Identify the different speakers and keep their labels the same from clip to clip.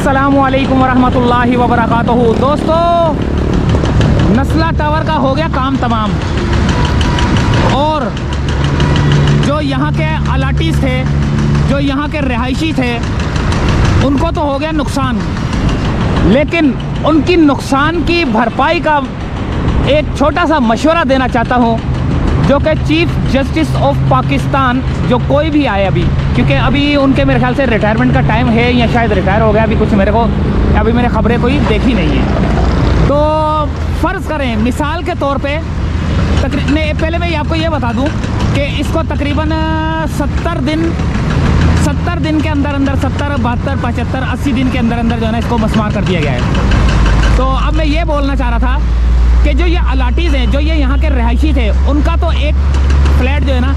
Speaker 1: अस्सलामुअलैकुम वरहमतुल्लाहि वबरकातुहू। दोस्तों, नस्ला टावर का हो गया काम तमाम, और जो यहाँ के अलाटीज़ थे, जो यहाँ के रहायशी थे, उनको तो हो गया नुकसान, लेकिन उनकी नुकसान की भरपाई का एक छोटा सा मशवरा देना चाहता हूँ, जो कि चीफ़ जस्टिस ऑफ पाकिस्तान, जो कोई भी आए अभी, क्योंकि अभी उनके मेरे ख्याल से रिटायरमेंट का टाइम है या शायद रिटायर हो गया अभी, कुछ मेरे को अभी मैंने खबरें कोई देखी नहीं है। तो फ़र्ज़ करें मिसाल के तौर पे पहले मैं आपको ये बता दूं कि इसको तकरीबन 70 दिन के अंदर 70, 72, 75, 80 दिन के अंदर जो है ना इसको मस्मार कर दिया गया है। तो अब मैं ये बोलना चाह रहा था कि जो ये अलाटीज़ हैं, जो ये यहाँ के रहायशी थे, उनका तो एक फ्लैट जो है ना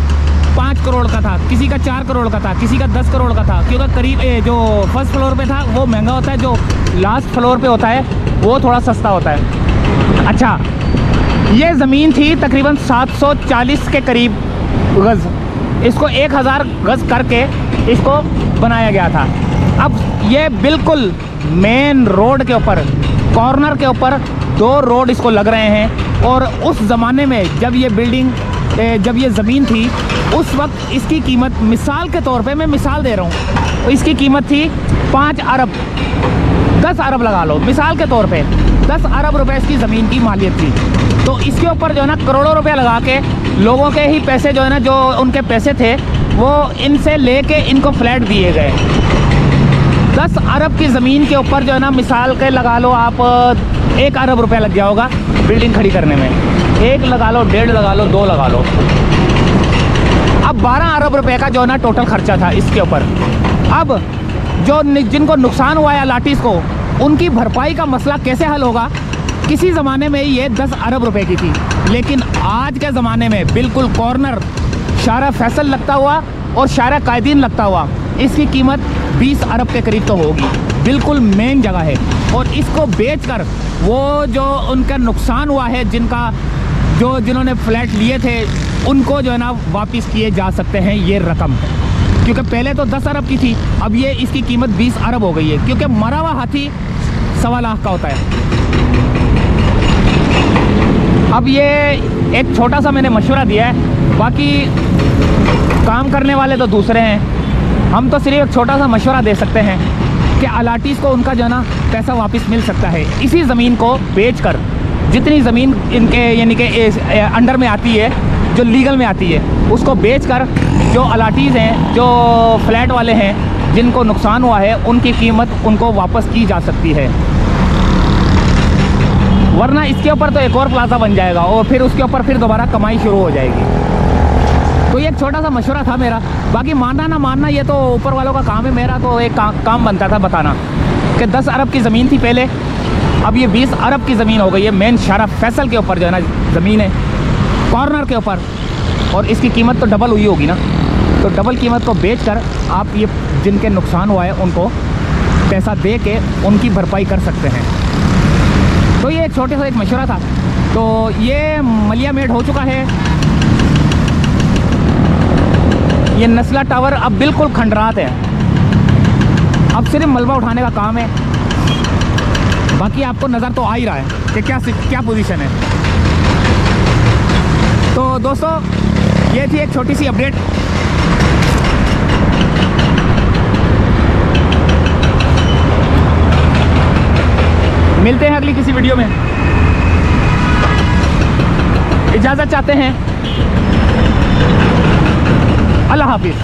Speaker 1: 5 करोड़ का था, किसी का 4 करोड़ का था, किसी का 10 करोड़ का था, क्योंकि करीब जो फर्स्ट फ्लोर पे था वो महंगा होता है, जो लास्ट फ्लोर पे होता है वो थोड़ा सस्ता होता है। अच्छा, ये ज़मीन थी तकरीबन 740 के करीब गज़, इसको 1000 गज़ करके इसको बनाया गया था। अब ये बिल्कुल मेन रोड के ऊपर, कॉर्नर के ऊपर 2 रोड इसको लग रहे हैं, और उस ज़माने में जब ये बिल्डिंग, जब ये ज़मीन थी, उस वक्त इसकी कीमत, मिसाल के तौर पे मैं मिसाल दे रहा हूँ, तो इसकी कीमत थी 5 अरब, 10 अरब लगा लो मिसाल के तौर पे, 10 अरब रुपए इसकी ज़मीन की मालियत थी। तो इसके ऊपर जो है ना करोड़ों रुपए लगा के लोगों के ही पैसे जो है ना, जो उनके पैसे थे वो इनसे लेके इनको फ्लैट दिए गए। 10 अरब की ज़मीन के ऊपर जो है ना, मिसाल के लगा लो आप 1 अरब रुपया लग जाओगा बिल्डिंग खड़ी करने में, 1 लगा लो, 1.5 लगा लो, 2 लगा लो। अब 12 अरब रुपए का जो है ना टोटल खर्चा था इसके ऊपर। अब जो जिनको नुकसान हुआ है अलाटीज़ को, उनकी भरपाई का मसला कैसे हल होगा? किसी ज़माने में ये 10 अरब रुपए की थी, लेकिन आज के ज़माने में बिल्कुल कॉर्नर शारा फैसल लगता हुआ और शारा कायदीन लगता हुआ इसकी कीमत 20 अरब के करीब तो होगी। बिल्कुल मेन जगह है, और इसको बेचकर वो जो उनका नुकसान हुआ है, जिन्होंने फ्लैट लिए थे, उनको जो है ना वापस किए जा सकते हैं ये रकम, क्योंकि पहले तो 10 अरब की थी, अब ये इसकी कीमत 20 अरब हो गई है, क्योंकि मरा हुआ हाथी 1.25 लाख का होता है। अब ये एक छोटा सा मैंने मशवरा दिया है, बाकी काम करने वाले तो दूसरे हैं, हम तो सिर्फ एक छोटा सा मशवरा दे सकते हैं कि अलाटीज़ को उनका जो है ना पैसा वापस मिल सकता है। इसी ज़मीन को बेचकर, जितनी ज़मीन इनके यानी कि अंडर में आती है, जो लीगल में आती है, उसको बेचकर जो अलाटीज़ हैं, जो फ्लैट वाले हैं, जिनको नुकसान हुआ है, उनकी कीमत उनको वापस की जा सकती है। वरना इसके ऊपर तो एक और प्लाजा बन जाएगा, और फिर उसके ऊपर फिर दोबारा कमाई शुरू हो जाएगी। तो ये एक छोटा सा मशवरा था मेरा, बाकी मानना ना मानना ये तो ऊपर वालों का काम है, मेरा तो एक काम बनता था बताना कि 10 अरब की ज़मीन थी पहले, अब ये 20 अरब की ज़मीन हो गई है। मेन शारा फैसल के ऊपर जो है ना ज़मीन है, कॉर्नर के ऊपर, और इसकी कीमत तो डबल हुई होगी ना, तो डबल कीमत को बेचकर आप ये जिनके नुकसान हुआ है उनको पैसा दे के उनकी भरपाई कर सकते हैं। तो ये एक छोटे सा एक मशवरा था। तो ये मलिया मेड हो चुका है, ये नस्ला टावर अब बिल्कुल खंडरात है, अब सिर्फ मलबा उठाने का काम है। बाकी आपको नज़र तो आ ही रहा है कि क्या पोजीशन है। तो दोस्तों, ये थी एक छोटी सी अपडेट। मिलते हैं अगली किसी वीडियो में, इजाज़त चाहते हैं, अल्लाह हाफिज़।